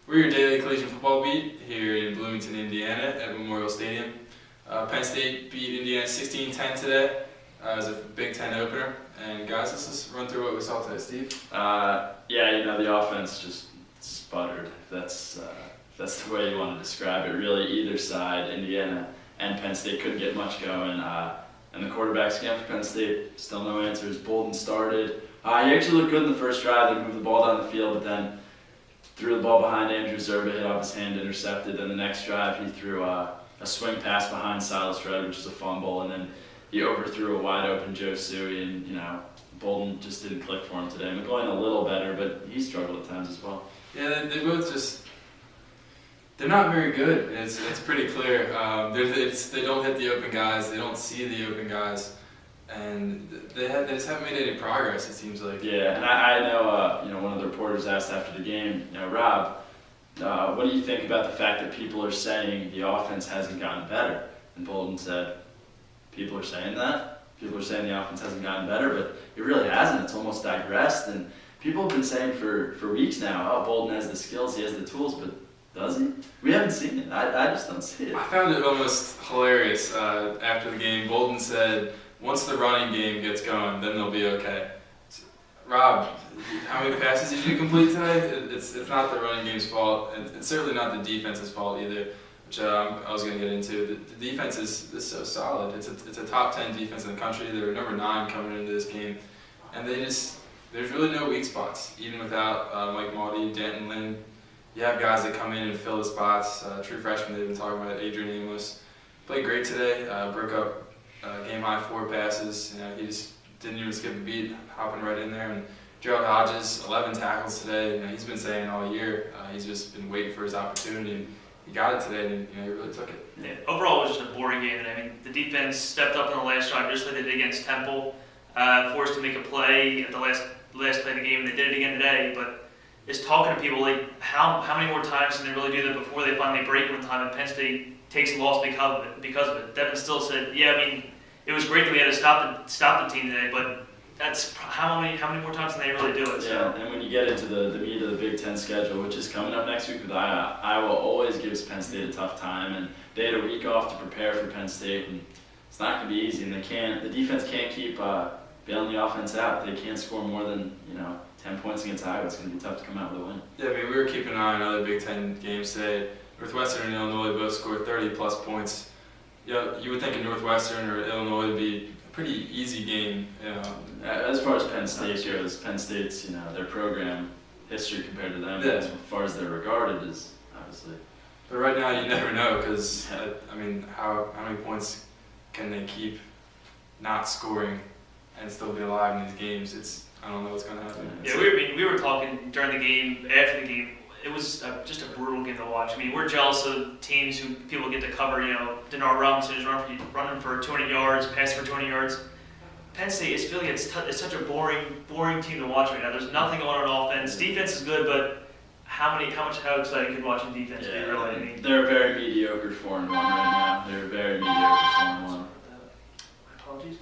We're your daily collegiate football beat here in Bloomington, Indiana at Memorial Stadium. Penn State beat Indiana 16-10 today as a Big Ten opener. And guys, let's just run through what we saw today. Steve? Yeah, the offense just sputtered. That's the way you want to describe it. Really, either side, Indiana and Penn State, couldn't get much going. And the quarterbacks again for Penn State, still no answers. Bolden started. He actually looked good in the first drive. They moved the ball down the field, but then threw the ball behind Andrew Zerba, hit off his hand, intercepted. Then the next drive, he threw a swing pass behind Silas Red, which is a fumble, and then he overthrew a wide open Joe Suey, and Bolden just didn't click for him today. McGloin a little better, but he struggled at times as well. Yeah, they both they're not very good. It's pretty clear. They don't hit the open guys. They don't see the open guys, and they just haven't made any progress. It seems like. Yeah, and I know one of the reporters asked after the game, Rob, what do you think about the fact that people are saying the offense hasn't gotten better? And Bolden said, people are saying that. People are saying the offense hasn't gotten better, but it really hasn't. It's almost digressed, and people have been saying for weeks now, oh, Bolden has the skills, he has the tools, but does he? We haven't seen it. I just don't see it. I found it almost hilarious after the game. Bolden said, once the running game gets going, then they'll be okay. Rob, how many passes did you complete today? It's not the running game's fault, and it's certainly not the defense's fault either, which I was going to get into. The defense is so solid. It's a top 10 defense in the country. They were number 9 coming into this game, and there's really no weak spots, even without Mike Maldy, Denton Lynn. You have guys that come in and fill the spots. True freshman they've been talking about, Adrian Amos, played great today. Broke up game high 4 passes. He just didn't even skip a beat, hopping right in there. And Gerald Hodges, 11 tackles today. He's been saying all year he's just been waiting for his opportunity, and he got it today, and he really took it. Yeah, overall, it was just a boring game. And I mean, the defense stepped up in the last drive, just like they did against Temple, forced to make a play at the last play of the game, and they did it again today. But is talking to people like how many more times can they really do that before they finally break one time and Penn State takes a loss because of it. Devin still said, yeah, I mean, it was great that we had to stop the team today, but that's how many more times can they really do it? Yeah, and when you get into the meat of the Big Ten schedule, which is coming up next week with Iowa always gives Penn State a tough time, and they had a week off to prepare for Penn State, and it's not going to be easy, and the defense can't keep bailing the offense out. They can't score more than 10 points against Iowa. It's going to be tough to come out with a win. Yeah, I mean, we were keeping an eye on other Big Ten games today. Northwestern and Illinois both scored 30-plus points. You would think in Northwestern or Illinois would be a pretty easy game. As far as Penn State goes, Penn State's their program history compared to them, as far as they're regarded, is obviously. But right now, you never know because I mean, how many points can they keep not scoring and still be alive in these games? I don't know what's going to happen. Yeah, we were talking during the game, after the game. It was just a brutal game to watch. I mean, we're jealous of teams who people get to cover. Denard Robinson is running for 200 yards, passing for 200 yards. Penn State, I feel like it's such a boring team to watch right now. There's nothing going on offense. Defense is good, but how exciting could watching defense be? Really? I mean, they're a very mediocre 4-1 right now. They're a very mediocre 4-1. Apologies.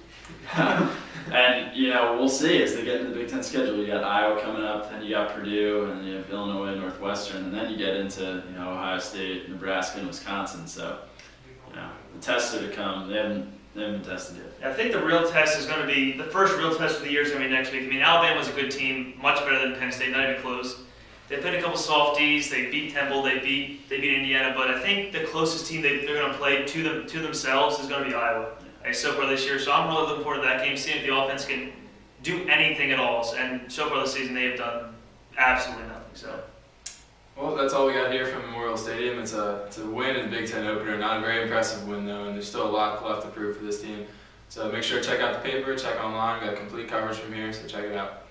And we'll see as they get into the Big Ten schedule. You got Iowa coming up, then you got Purdue, and you have Illinois, Northwestern, and then you get into Ohio State, Nebraska, and Wisconsin. So the tests are to come. They haven't been tested yet. Yeah, I think the real test is going to be the first real test of the year is going to be next week. I mean, Alabama's a good team, much better than Penn State, not even close. They played a couple softies. They beat Temple. They beat Indiana. But I think the closest team they're going to play to themselves is going to be Iowa. So far this year, so I'm really looking forward to that game, seeing if the offense can do anything at all. And so far this season, they have done absolutely nothing. So, well, that's all we got here from Memorial Stadium. It's a win in the Big Ten opener, not a very impressive win though, and there's still a lot left to prove for this team. So make sure to check out the paper, check online. We got complete coverage from here, so check it out.